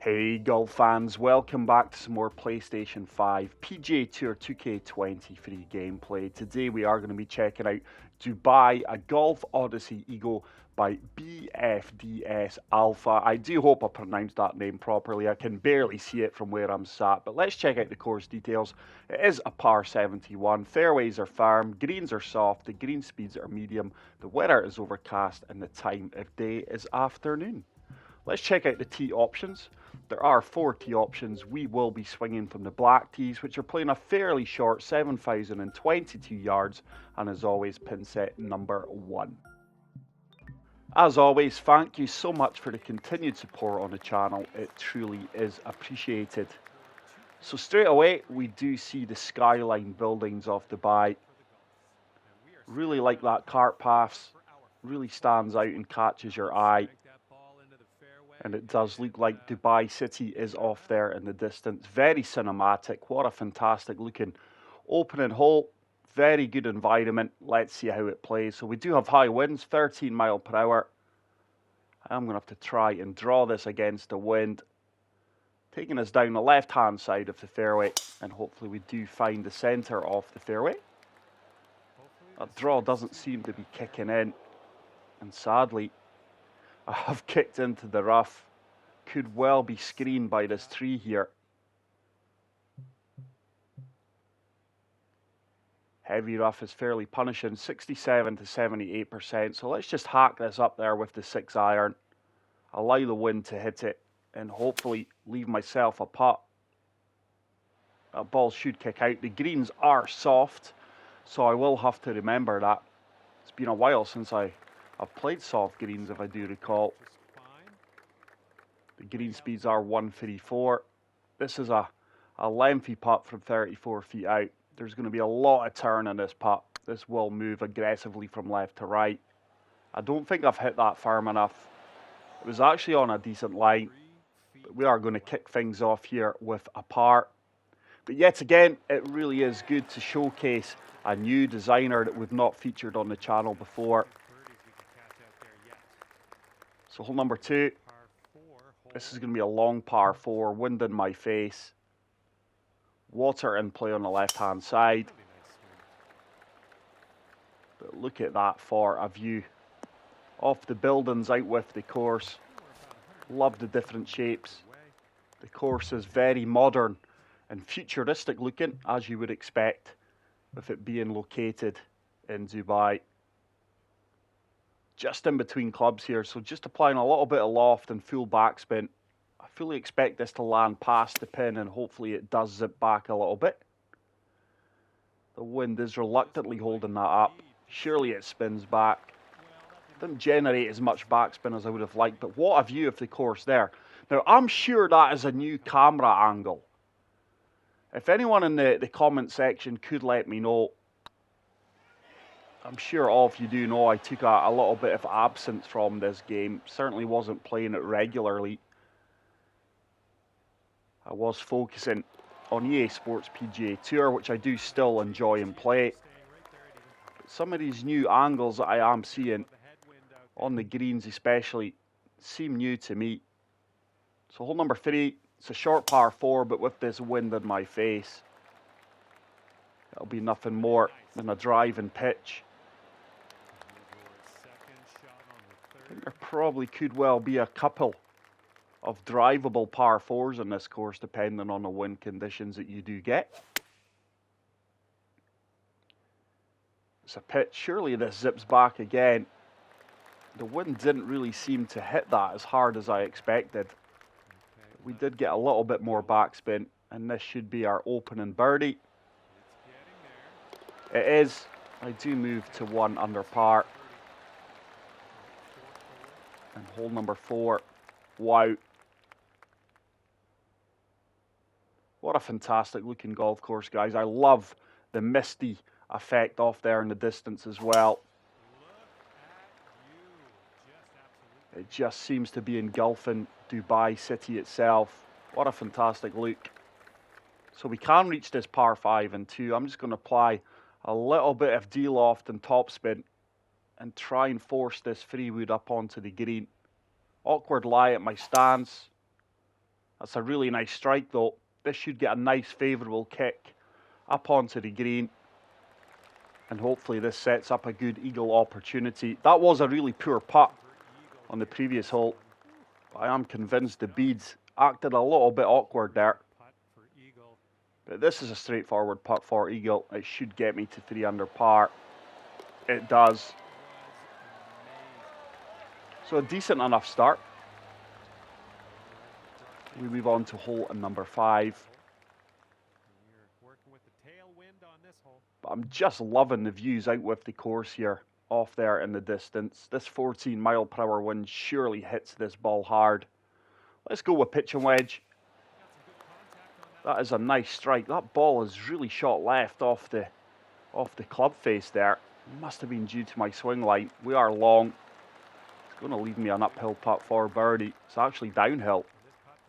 Hey golf fans, welcome back to some more PlayStation 5 PGA Tour 2K20 free gameplay. Today we are going to be checking out Dubai, a Golf Odyssey-EGO by BFDS Alpha. I do hope I pronounced that name properly. I can barely see it from where I'm sat, but let's check out the course details. It is a par 71, fairways are firm, greens are soft, the green speeds are medium, the weather is overcast, and the time of day is afternoon. Let's check out the tee options. There are 4 tee options. We will be swinging from the black tees, which are playing a fairly short 7,022 yards, and as always, pin set number 1. As always, thank you so much for the continued support on the channel. It truly is appreciated. So straight away, we do see the skyline buildings of Dubai. Really like that cart paths. Really stands out and catches your eye. And it does look like Dubai City is off there in the distance. Very cinematic. What a fantastic looking opening hole. Very good environment. Let's see how it plays. So we do have high winds, 13 mile per hour. I'm going to have to try and draw this against the wind. Taking us down the left-hand side of the fairway. And hopefully we do find the centre of the fairway. That draw doesn't seem to be kicking in. And sadly, I have kicked into the rough. Could well be screened by this tree here. Heavy rough is fairly punishing, 67 to 78%. So let's just hack this up there with the 6 iron. Allow the wind to hit it and hopefully leave myself a putt. That ball should kick out. The greens are soft, so I will have to remember that. It's been a while since I've played soft greens, if I do recall. The green speeds are 134. This is a lengthy putt from 34 feet out. There's going to be a lot of turn in this putt. This will move aggressively from left to right. I don't think I've hit that firm enough. It was actually on a decent line. But we are going to kick things off here with a par. But yet again, it really is good to showcase a new designer that we've not featured on the channel before. So hole number 2. This is going to be a long par 4, wind in my face. Water in play on the left-hand side. But look at that for a view of the buildings out with the course. Love the different shapes. The course is very modern and futuristic looking, as you would expect, with it being located in Dubai. Just in between clubs here, so just applying a little bit of loft and full backspin. I fully expect this to land past the pin and hopefully it does zip back a little bit. The wind is reluctantly holding that up. Surely it spins back. Didn't generate as much backspin as I would have liked, but what a view of the course there. Now I'm sure that is a new camera angle. If anyone in the comment section could let me know. I'm sure all of you do know I took a little bit of absence from this game. Certainly wasn't playing it regularly. I was focusing on EA Sports PGA Tour, which I do still enjoy and play. But some of these new angles that I am seeing, on the greens especially, seem new to me. So hole number 3, it's a short par 4, but with this wind in my face, it'll be nothing more than a driving pitch. I think there probably could well be a couple of drivable par 4s in this course, depending on the wind conditions that you do get. It's a pitch. Surely this zips back again. The wind didn't really seem to hit that as hard as I expected. We did get a little bit more backspin, and this should be our opening birdie. It is. I do move to 1 under par. And hole number 4. Wow. What a fantastic looking golf course, guys. I love the misty effect off there in the distance as well. It just seems to be engulfing Dubai City itself. What a fantastic look. So we can reach this par 5 and 2. I'm just going to apply a little bit of D-loft and topspin and try and force this 3-wood up onto the green. Awkward lie at my stance. That's a really nice strike though. This should get a nice favourable kick up onto the green. And hopefully this sets up a good eagle opportunity. That was a really poor putt on the previous hole. I am convinced the beads acted a little bit awkward there. But this is a straightforward putt for eagle. It should get me to 3 under par. It does. So a decent enough start. We move on to hole number 5. But I'm just loving the views out with the course here, off there in the distance. This 14-mile-per-hour wind surely hits this ball hard. Let's go with pitch and wedge. That is a nice strike. That ball is really shot left off the club face there. Must have been due to my swing line. We are long. It's going to leave me an uphill putt for birdie. It's actually downhill.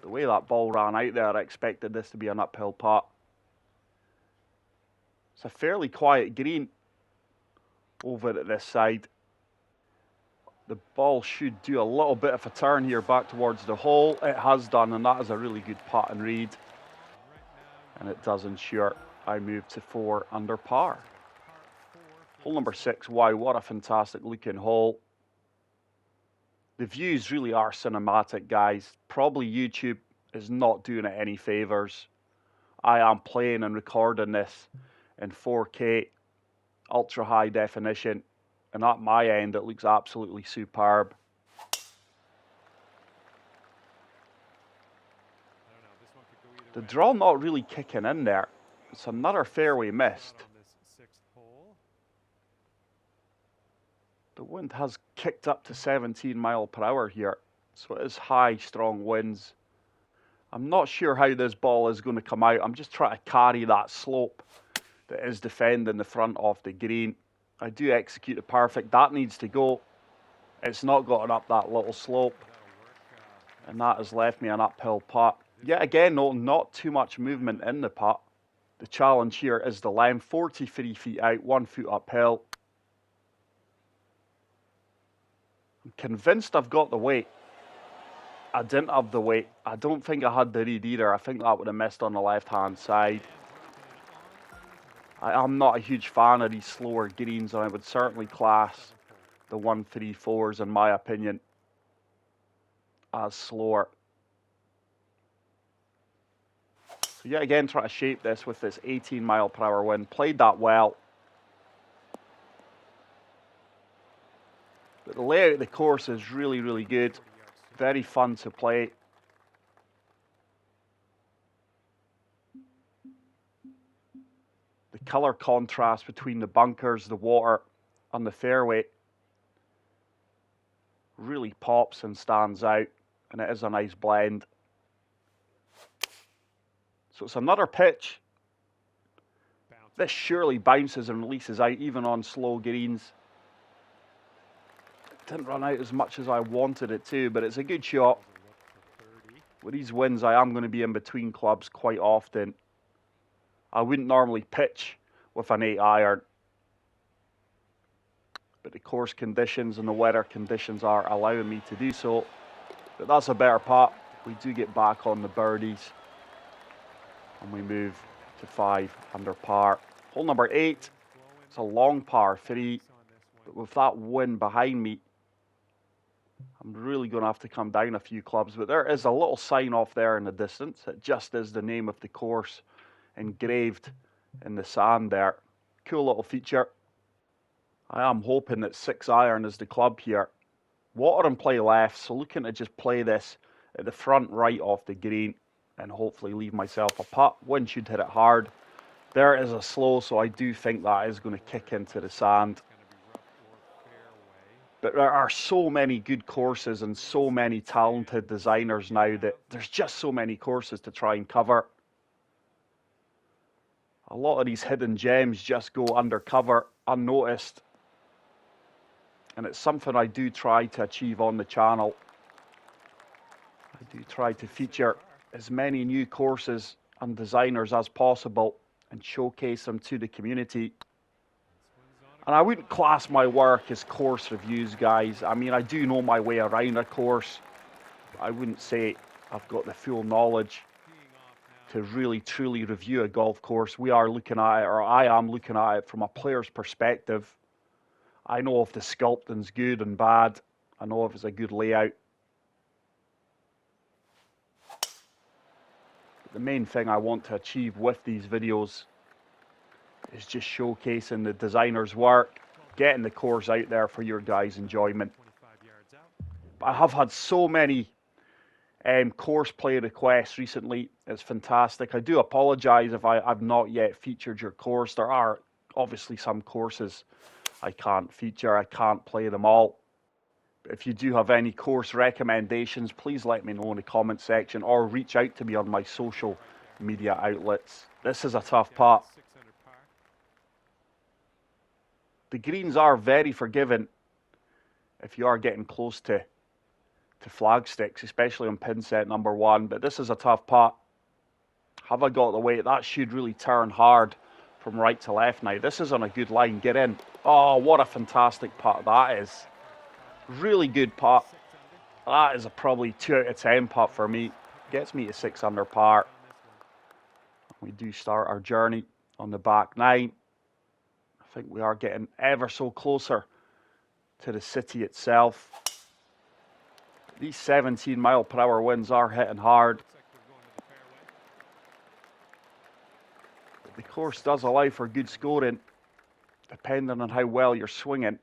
The way that ball ran out there, I expected this to be an uphill putt. It's a fairly quiet green over at this side. The ball should do a little bit of a turn here back towards the hole. It has done, and that is a really good putt and read. And it does ensure I move to 4 under par. Hole number 6, wow, what a fantastic looking hole. The views really are cinematic, guys. Probably YouTube is not doing it any favours. I am playing and recording this in 4K, ultra high definition, and at my end it looks absolutely superb. The draw not really kicking in there. It's another fairway missed. The wind has kicked up to 17 mile per hour here, so it is high, strong winds. I'm not sure how this ball is going to come out. I'm just trying to carry that slope that is defending the front of the green. I do execute it perfect. That needs to go. It's not gotten up that little slope, and that has left me an uphill putt. Yet again, no, not too much movement in the putt. The challenge here is the length, 43 feet out, 1 foot uphill. I'm convinced I've got the weight. I didn't have the weight. I don't think I had the read either. I think that would have missed on the left-hand side. I'm not a huge fan of these slower greens, and I would certainly class the 134s, in my opinion, as slower. So yet again, try to shape this with this 18 mile per hour wind. Played that well. But the layout of the course is really, really good. Very fun to play. The colour contrast between the bunkers, the water, and the fairway really pops and stands out, and it is a nice blend. So it's another pitch. This surely bounces and releases out even on slow greens. It didn't run out as much as I wanted it to, but it's a good shot. With these winds, I am going to be in between clubs quite often. I wouldn't normally pitch with an 8-iron, but the course conditions and the weather conditions are allowing me to do so. But that's a better putt. We do get back on the birdies, and we move to 5 under par. Hole number 8, it's a long par 3, but with that wind behind me, I'm really going to have to come down a few clubs. But there is a little sign off there in the distance. It just is the name of the course engraved in the sand there. Cool little feature. I am hoping that 6-iron is the club here. Water and play left, so looking to just play this at the front right off the green and hopefully leave myself a putt. Wind should hit it hard. There is a slow, so I do think that is going to kick into the sand. But there are so many good courses and so many talented designers now that there's just so many courses to try and cover. A lot of these hidden gems just go undercover, unnoticed. And it's something I do try to achieve on the channel. I do try to feature as many new courses and designers as possible and showcase them to the community. And I wouldn't class my work as course reviews, guys. I mean, I do know my way around a course. I wouldn't say I've got the full knowledge to really truly review a golf course. We are looking at it, or I am looking at it from a player's perspective. I know if the sculpting's good and bad. I know if it's a good layout. But the main thing I want to achieve with these videos is just showcasing the designer's work, getting the course out there for your guys' enjoyment. But I have had so many course play requests recently. It's fantastic. I do apologise if I've not yet featured your course. There are obviously some courses I can't feature. I can't play them all. But if you do have any course recommendations, please let me know in the comment section or reach out to me on my social media outlets. This is a tough putt. The greens are very forgiving if you are getting close to flag sticks, especially on pin set number 1, but this is a tough putt. Have I got the weight? That should really turn hard from right to left now. This is on a good line. Get in. Oh, what a fantastic putt that is. Really good putt. That is a probably 2 out of 10 putt for me. Gets me to 6 under par. We do start our journey on the back 9. I think we are getting ever so closer to the city itself. These 17-mile-per-hour winds are hitting hard. But the course does allow for good scoring, depending on how well you're swinging.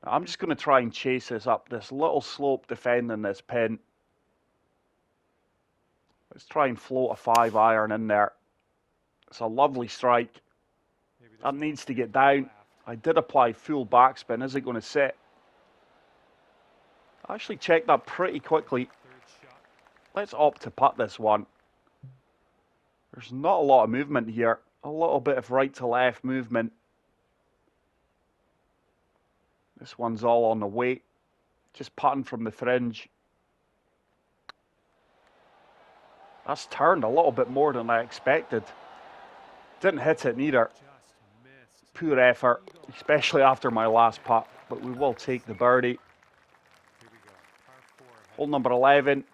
Now, I'm just going to try and chase this up this little slope defending this pin. Let's try and float a 5-iron in there. It's a lovely strike. That needs to get down. I did apply full backspin. Is it going to sit? I actually checked that pretty quickly. Let's opt to putt this one. There's not a lot of movement here. A little bit of right to left movement. This one's all on the weight. Just putting from the fringe. That's turned a little bit more than I expected. Didn't hit it neither. Poor effort, especially after my last putt. But we will take the birdie. Hole number 11.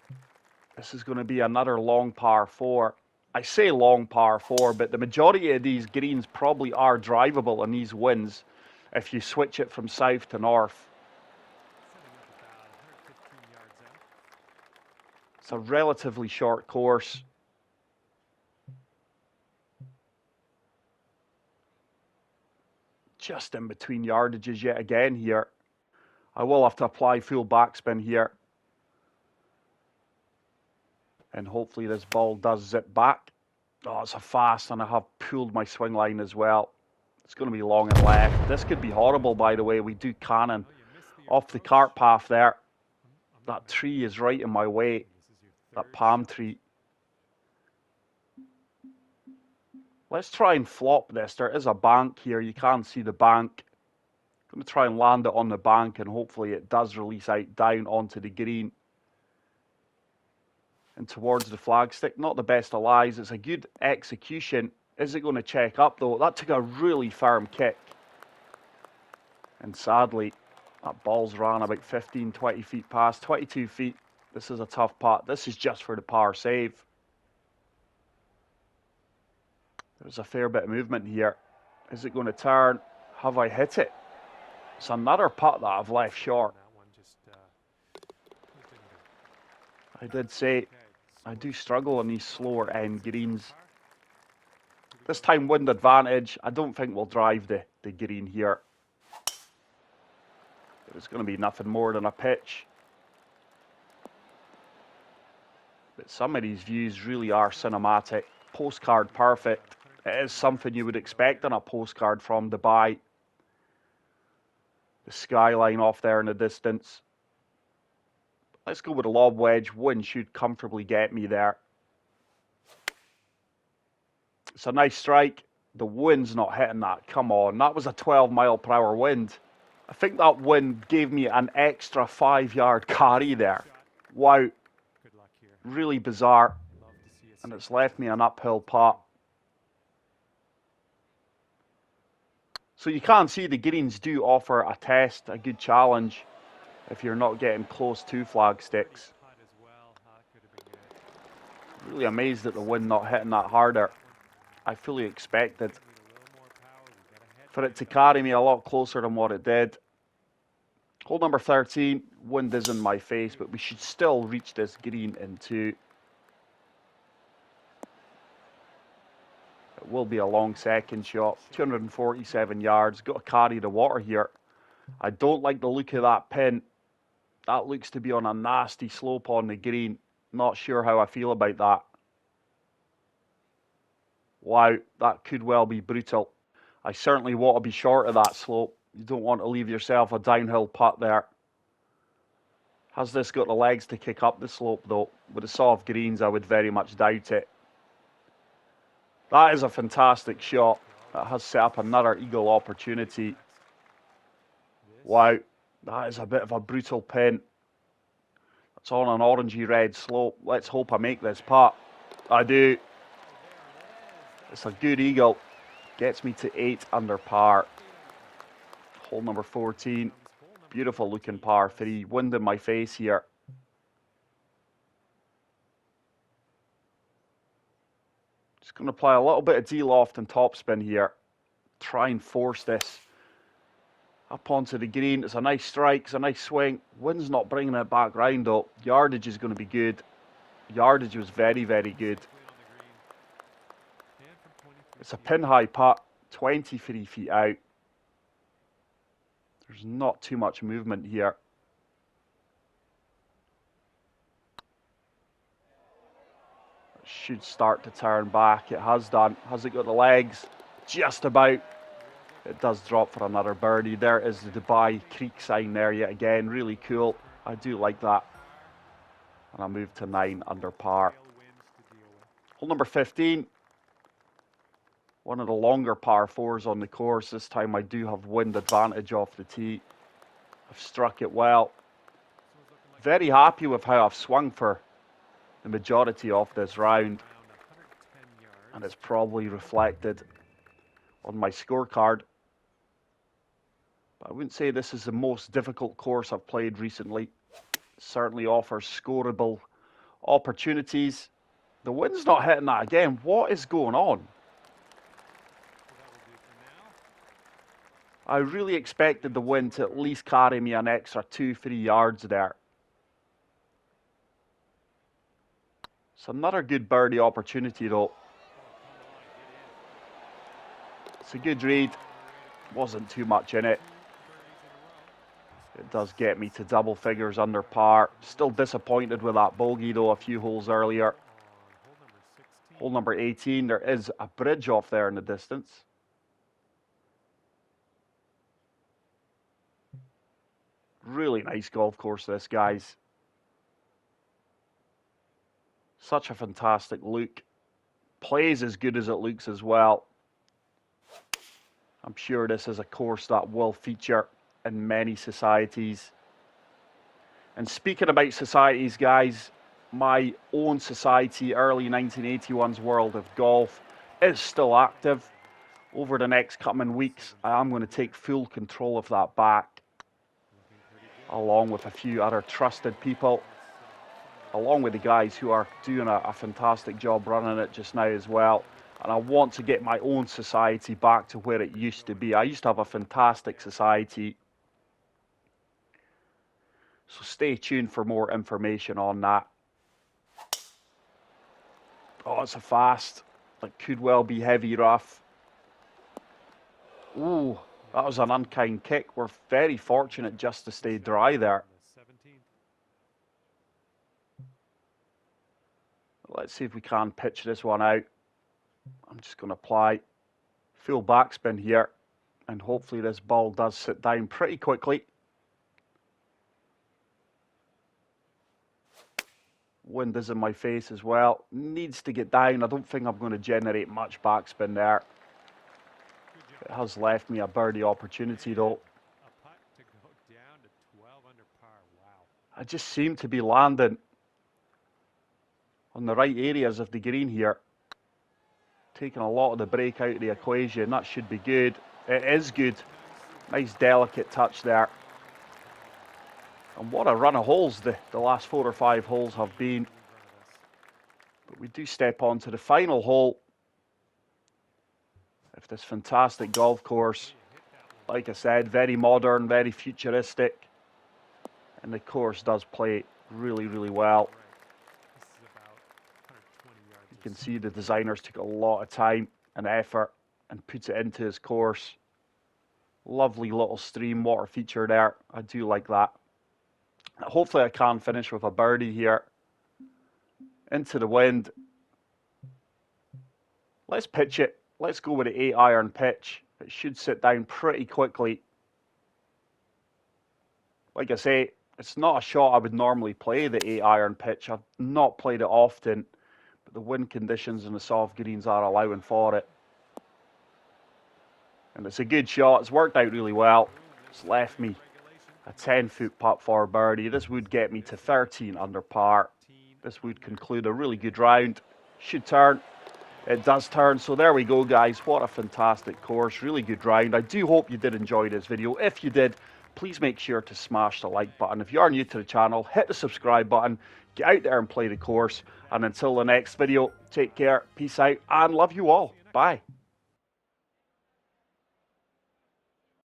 This is going to be another long par 4. I say long par 4, but the majority of these greens probably are drivable in these winds if you switch it from south to north. It's a relatively short course. Just in between yardages yet again here. I will have to apply full backspin here. And hopefully this ball does zip back. Oh, it's a fast, and I have pulled my swing line as well. It's going to be long and left. This could be horrible, by the way. We do cannon off the cart path there. That tree is right in my way. That palm tree. Let's try and flop this. There is a bank here. You can't see the bank. I'm going to try and land it on the bank, and hopefully it does release out down onto the green and towards the flagstick. Not the best of lies. It's a good execution. Is it going to check up though? That took a really firm kick. And sadly, that ball's ran about 15, 20 feet past. 22 feet. This is a tough putt. This is just for the par save. There's a fair bit of movement here. Is it going to turn? Have I hit it? It's another putt that I've left short. I did say I do struggle on these slower end greens. This time wind advantage. I don't think we'll drive the green here. It's going to be nothing more than a pitch. But some of these views really are cinematic. Postcard perfect. It is something you would expect on a postcard from Dubai. The skyline off there in the distance. Let's go with a lob wedge. Wind should comfortably get me there. It's a nice strike. The wind's not hitting that. Come on. That was a 12-mile-per-hour wind. I think that wind gave me an extra 5-yard carry there. Wow. Really bizarre. And it's left me an uphill putt. So you can see the greens do offer a test, a good challenge, if you're not getting close to flag sticks. Really amazed at the wind not hitting that harder. I fully expected for it to carry me a lot closer than what it did. Hole number 13, wind is in my face, but we should still reach this green in 2. It will be a long second shot, 247 yards, got to carry the water here. I don't like the look of that pin. That looks to be on a nasty slope on the green. Not sure how I feel about that. Wow, that could well be brutal. I certainly want to be short of that slope. You don't want to leave yourself a downhill putt there. Has this got the legs to kick up the slope though? With the soft greens, I would very much doubt it. That is a fantastic shot. That has set up another eagle opportunity. Wow, that is a bit of a brutal pin. It's on an orangey red slope. Let's hope I make this putt. I do. It's a good eagle. Gets me to 8 under par. Hole number 14. Beautiful looking par 3. Wind in my face here. Just going to apply a little bit of D-loft and topspin here. Try and force this up onto the green. It's a nice strike. It's a nice swing. Wind's not bringing it back round though. Yardage is going to be good. Yardage was very, very good. It's a pin-high putt. 23 feet out. There's not too much movement here. It should start to turn back. It has done. Has it got the legs? Just about. It does drop for another birdie. There is the Dubai Creek sign there yet again. Really cool. I do like that. And I move to 9 under par. Hole number 15. One of the longer par 4s on the course. This time I do have wind advantage off the tee. I've struck it well. Very happy with how I've swung for the majority of this round. And it's probably reflected on my scorecard. But I wouldn't say this is the most difficult course I've played recently. It certainly offers scoreable opportunities. The wind's not hitting that again. What is going on? I really expected the wind to at least carry me an extra 2-3 yards there. It's another good birdie opportunity though. It's a good read. Wasn't too much in it. It does get me to double figures under par. Still disappointed with that bogey though a few holes earlier. Hole number 18. There is a bridge off there in the distance. Really nice golf course this, guys. Such a fantastic look. Plays as good as it looks as well. I'm sure this is a course that will feature in many societies. And speaking about societies, guys, my own society, early 1981's World of Golf, is still active. Over the next coming weeks, I am going to take full control of that back, along with a few other trusted people, along with the guys who are doing a fantastic job running it just now as well. And I want to get my own society back to where it used to be. I used to have a fantastic society. So stay tuned for more information on that. Oh, it's a fast. It could well be heavy rough. Ooh, that was an unkind kick. We're very fortunate just to stay dry there. Let's see if we can pitch this one out. I'm just going to apply full backspin here. And hopefully this ball does sit down pretty quickly. Wind is in my face as well. Needs to get down. I don't think I'm going to generate much backspin there. It has left me a birdie opportunity though. I just seem to be landing on the right areas of the green here. Taking a lot of the break out of the equation. That should be good. It is good. Nice delicate touch there. And what a run of holes the last 4 or 5 holes have been. But we do step on to the final hole of this fantastic golf course. Like I said, very modern, very futuristic. And the course does play really, really well. You can see the designers took a lot of time and effort and put it into his course. Lovely little stream water feature there. I do like that. Hopefully I can finish with a birdie here. Into the wind. Let's pitch it. Let's go with the 8-iron pitch. It should sit down pretty quickly. Like I say, it's not a shot I would normally play, the 8-iron pitch. I've not played it often, but the wind conditions and the soft greens are allowing for it. And it's a good shot. It's worked out really well. It's left me a 10-foot putt for birdie. This would get me to 13 under par. This would conclude a really good round. Should turn. It does turn. So there we go, guys. What a fantastic course. Really good round. I do hope you did enjoy this video. If you did, please make sure to smash the like button. If you are new to the channel, hit the subscribe button. Get out there and play the course. And until the next video, take care, peace out, and love you all. Bye.